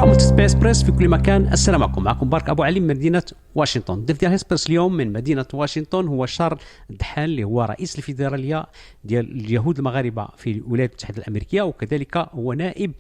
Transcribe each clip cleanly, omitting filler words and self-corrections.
برامج سبيس بريس في كل مكان. السلام عليكم، معكم بارك أبو علي من مدينة واشنطن. ضيف ديال سبيس اليوم من مدينة واشنطن هو شارل دحان، اللي هو رئيس الفيدرالية ديال اليهود المغاربة في الولايات المتحدة الأمريكية، وكذلك هو نائب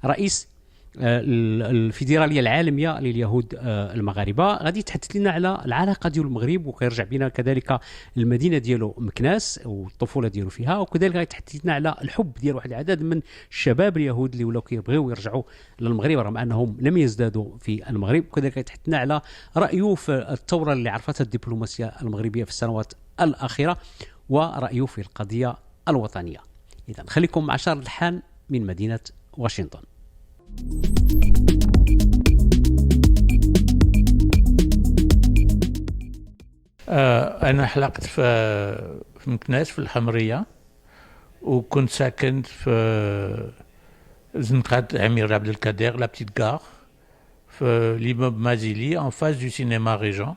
رئيس الفيدراليه العالميه لليهود المغاربه. غادي يتحدث لنا على العلاقه ديال المغرب، وكيرجع بنا كذلك المدينه ديالو مكناس والطفوله ديالو فيها، وكذلك غادي يتحدث لنا على الحب ديال واحد العدد من الشباب اليهود اللي ولاو كيبغيو يرجعوا للمغرب رغم انهم لم يزدادوا في المغرب. وكذلك يتحدث لنا على رايه في الثوره اللي عرفتها الدبلوماسيه المغربيه في السنوات الاخيره، ورايه في القضيه الوطنيه. اذا خليكم مع شارل دحان من مدينه واشنطن. أنا حلقت في مكناس في الحمرية، وكنت ساكن في زنقة عمير عبد القادر لا بتيت غار في ليموب مازيلي ان فاس دو سينما ريجون.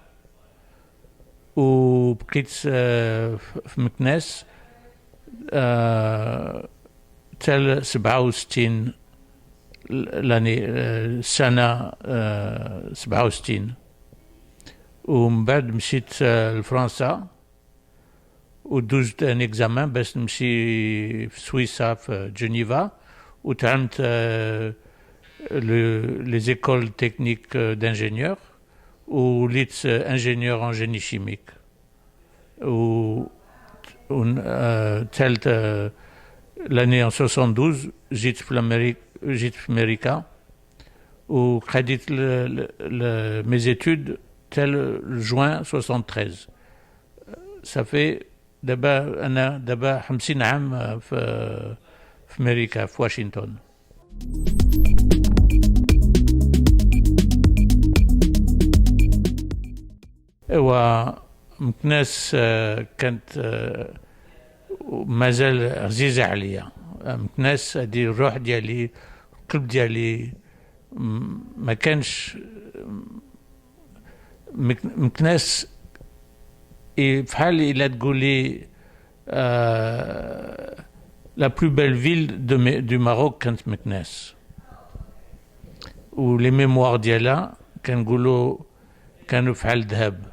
وبقيت في مكناس تال 67 لاني السنة 67. ومن بعد مشيت لفرنسا ودوزت ان اكزامان باش نمشي في سويسرا في جنيفا، وتعلمت لي زيكول تكنيك دانجينيور، وليت انجينيور ان جيني شيميك. و تالت لاني 72 جيت في امريكا وخديت مي زيتود tel juin 73. Ça fait دابا 50 عام في امريكا في واشنطن. ايوا مكناس كانت مازال عزيزة عليا. مكناس هذه الروح ديالي، القلب ديالي ما كانش مكناس بحال الا تقولي لا بلو بيل فيل دو ماروك كانت مكناس، ولي ميموار ديالها كنقولوا كانوا بحال الذهب.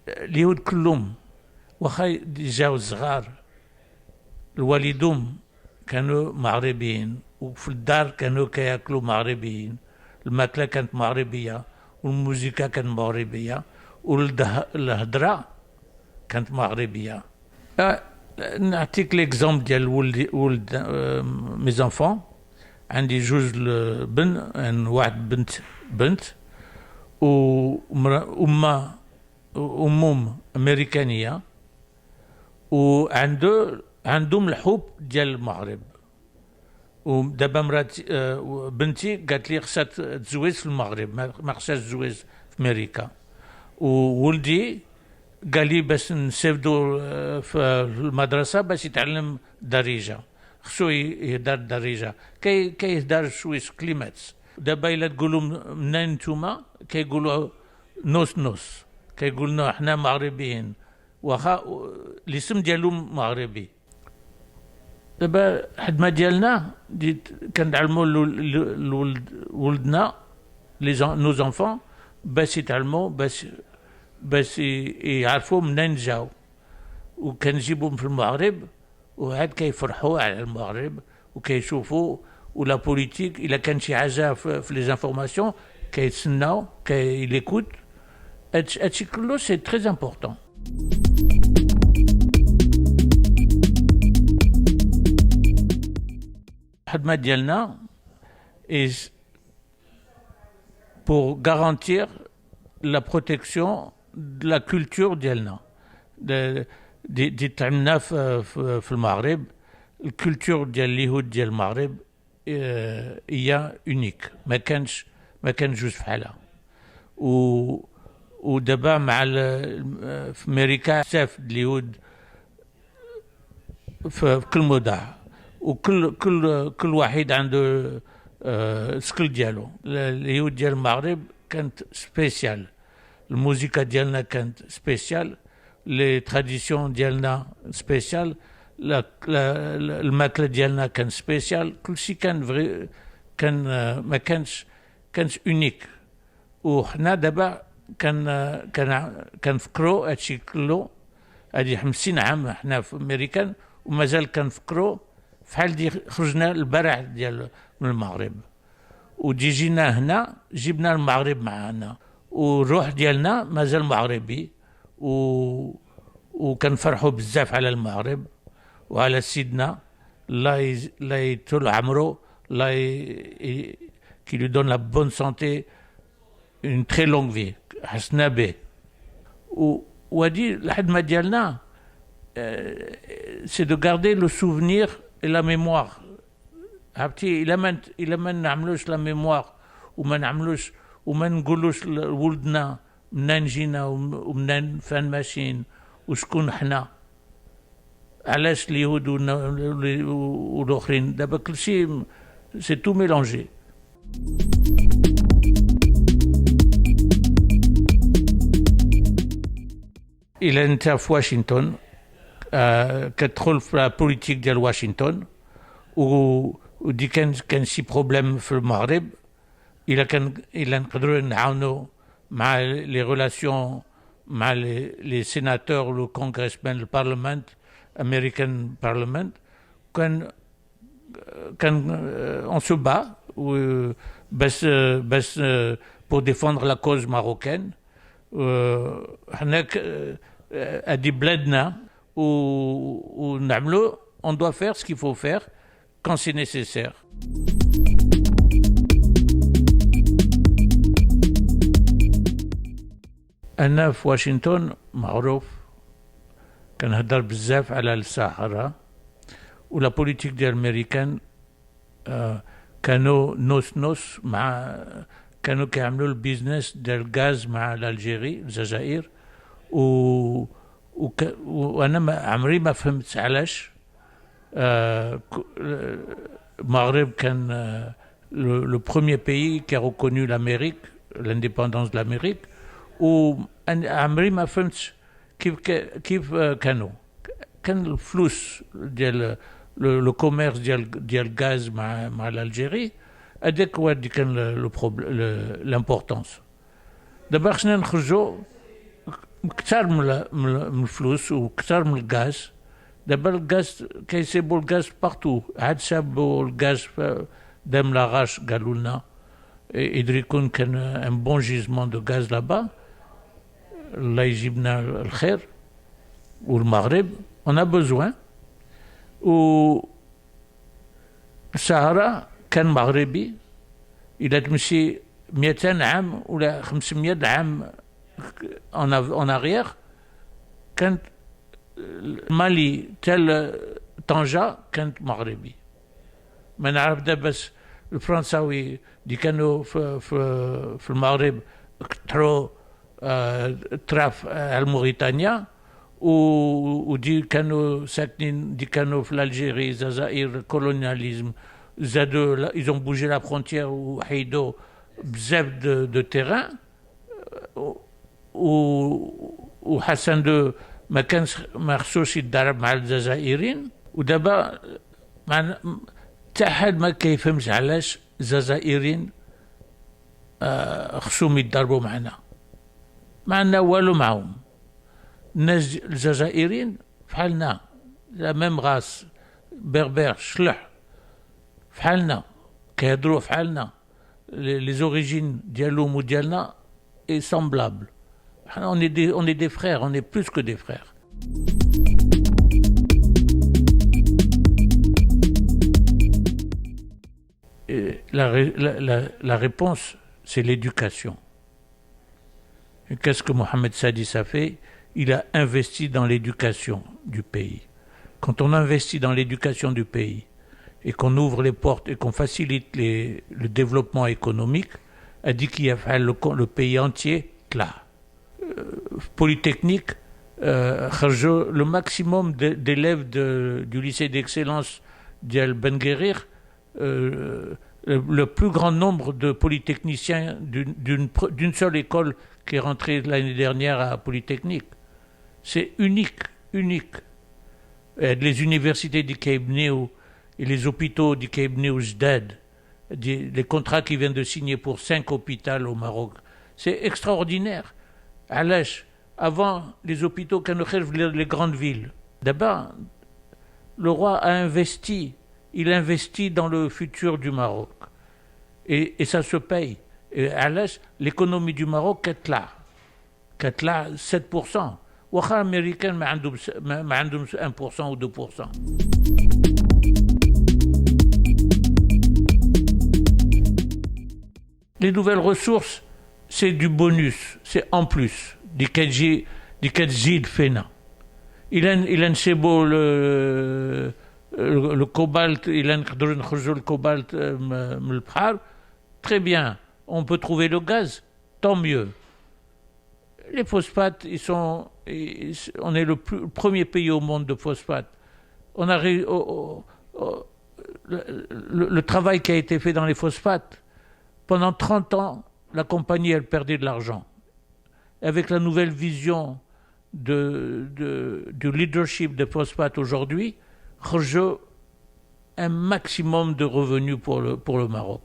اليهود كلهم واخا جاو صغار الوالدهم كانوا مغربيين، وفي الدار كانوا كياكلوا مغربيين، الماكله كانت مغربيه، والموسيقى كانت مغربيه، والهضره كانت مغربيه. نعطيك ليكزومبل ديال ولد مي زانفون. عندي جوج بن، واحد بنت امهم امريكانيه، عندهم الحب ديال المغرب. ودابا مرات بنتي قالت لي خصها تزوج في المغرب، ما خصهاش تزوج في امريكا. وولدي قال لي باش نسافدو في المدرسه باش يتعلم الدارجه، خصو يهدر الدارجه، كيهدر شويش كلمات. دابا الا تقولوا منين نتوما كيقولوا نوس، كيقولنا حنا مغربيين واخا الاسم ديالهم مغربي. دابا الخدمه ديالنا كنعلموا ولدنا نو زونفون باش يتعلموا، باش يعرفوا منين جاو، وكنجيبهم في المغرب وعاد كيفرحوا على المغرب وكيشوفوا. ولا بوليتيك الا كان شي حاجه في لي زانفورماسيون كيتسناو كيليكوت. هادشي كله سي تري امبورطون. الخدمه ديالنا is pour garantir la protection de la culture ديالنا. دي تعلمنا في المغرب الكولتور ديال اليهود ديال المغرب هي اونيك، ما كانش جوج بحالها. ودابا مع في امريكا بزاف اليهود في كل مدى، وكل واحد عنده سكيل ديالو. اليهود ديال المغرب كانت سبيسيال، الموسيقى ديالنا كانت سبيسيال، les traditions ديالنا spéciales الماكله ديالنا كان سبيسيال كلشي كان كان ما كانش اونيك وحنا دابا كنفكروا هادشي كله هادي 50 عام حنا في امريكان ومازال كنفكروا فحال دي خرجنا البارح ديال من المغرب جينا هنا جبنا المغرب معنا والروح ديالنا مازال مغربي وكنفرحوا بزاف على المغرب وعلى سيدنا الله يطول عمره الله qui lui donne la bonne santé une très longue vie حسنا به وهادي الحدمه ديالنا c'est de garder le souvenir et la mémoire عرفتي الا ما نعملوش لا ميموار وما نقولوش لولدنا منين جينا ومنين فين ماشيين وشكون حنا علاش اليهود والاخرين دابا كلشي سي تو ميلونجي الى انت في واشنطن كتدخل في البوليتيك ديال واشنطن ودي كان شي بروبليم في المغرب الا نقدروا نعاونوا مع لي ريلاسيون مع لي سيناتور لو كونغرسمان البارلمان امريكان بارلمان كان on se bat بس pour défendre la cause marocaine هناك ادي بلادنا ونعملوا on doit faire ce qu'il faut faire quand c'est nécessaire. أنا في واشنطن معروف كنهضر بزاف على الصحراء ولا بوليتيك ديال الامريكان كانوا نوس كانوا كيعملوا البيزنس ديال الغاز مع الجزائر الجزائر وانا عمري ما فهمت علاش المغرب كان le premier pays qui a reconnu l'Amérique l'indépendance de l'Amérique وعمري ما فهمت كيف كان الفلوس ديال لو كوميرس ديال الغاز مع الجزائر هذاك هو اللي كان لامبورطونس دابا خصنا نخرجوا كثار من الفلوس وكثار من الغاز دابا الغاز كيسيبوا الغاز بارتو عاد سابوا الغاز دام لاغاش قالوا لنا يقدر يكون كان ان بون جيزمون دو غاز لابا الله يجيبنا الخير والمغرب on a besoin الصحراء كان مغربي إلا تمشي 200 عام ولا 500 عام en arrière كانت مالي تال طنجة كانت مغربي ما نعرف دابا بس الفرنساوي اللي كانوا في المغرب كثروا تراف على موريتانيا ودي كانوا ساكنين دي كانوا في الجزائر الجزائر كولونياليزم زادوا ils ont bougé la frontière وحيدوا بزاف دو تيران وحسن دو ما خصوش يتضارب مع الجزائريين ودابا حتى حد ما كيفهمش علاش الجزائريين خصهم يتضاربوا معنا ما عندنا والو معهم الناس الجزائريين فحالنا لا ميم غاس بربر شلح فحالنا كيهضروا فحالنا لي زوريجين ديالهم وديالنا اي سامبلابل حنا on est des frères on est plus que des frères et la réponse c'est l'éducation. Et qu'est-ce que Mohamed Sadis a fait? Il a investi dans l'éducation du pays. Quand on investit dans l'éducation du pays et qu'on ouvre les portes et qu'on facilite le développement économique, a dit qu'il y a le pays entier là. Polytechnique, le maximum d'élèves du lycée d'excellence d'El Ben Guérir, le plus grand nombre de polytechniciens d'une seule école qui est rentrée l'année dernière à Polytechnique. C'est unique, unique. Les universités du Cape Neo et les hôpitaux du Cape Neo Zdad, les contrats qui viennent de signer pour 5 hôpitaux au Maroc, c'est extraordinaire. علاش avant les hôpitaux les grandes villes. D'abord, le roi a investi, il investit dans le futur du Maroc. Et ça se paye. Et علاش l'économie du Maroc est là 7%. واخا américain ما عندهم 1% ou 2%. Les nouvelles ressources, c'est du bonus, c'est en plus. Du كتزيد فينا. إلا نسيبو le cobalt, إلا نقدروا نخرجوا le cobalt من البحر, très bien. On peut trouver le gaz, tant mieux. Les phosphates, on est le premier pays au monde de phosphates. On a le travail qui a été fait dans les phosphates. Pendant 30 ans, la compagnie, elle perdait de l'argent. Avec la nouvelle vision du leadership des phosphates aujourd'hui, un maximum de revenus pour le Maroc.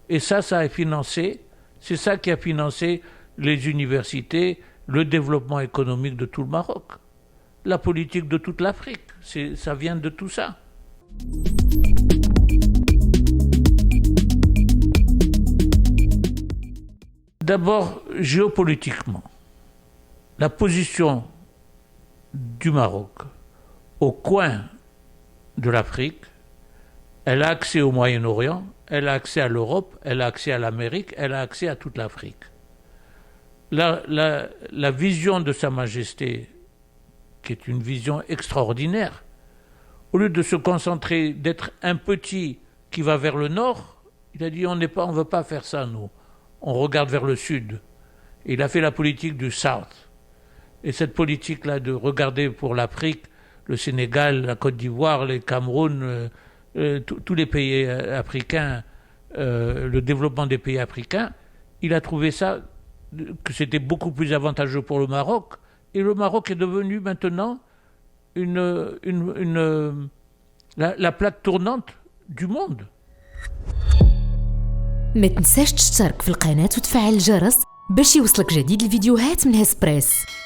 Et ça a financé, c'est ça qui a financé les universités, le développement économique de tout le Maroc, la politique de toute l'Afrique. Ça vient de tout ça. D'abord, géopolitiquement, la position du Maroc au coin de l'Afrique, elle a accès au Moyen-Orient, elle a accès à l'Europe, elle a accès à l'Amérique, elle a accès à toute l'Afrique. La vision de Sa Majesté, qui est une vision extraordinaire, au lieu de se concentrer, d'être un petit qui va vers le nord, il a dit on ne veut pas faire ça, nous. On regarde vers le sud. Et il a fait la politique du South. Et cette politique-là de regarder pour l'Afrique, le Sénégal, la Côte d'Ivoire, le Cameroun, tous les pays africains, le développement des pays africains, il a trouvé ça, que c'était beaucoup plus avantageux pour le Maroc. Et le Maroc est devenu maintenant la plaque tournante du monde. ما تنساش تشترك في القناة وتفعل الجرس باش يوصلك جديد الفيديوهات من هسبريس.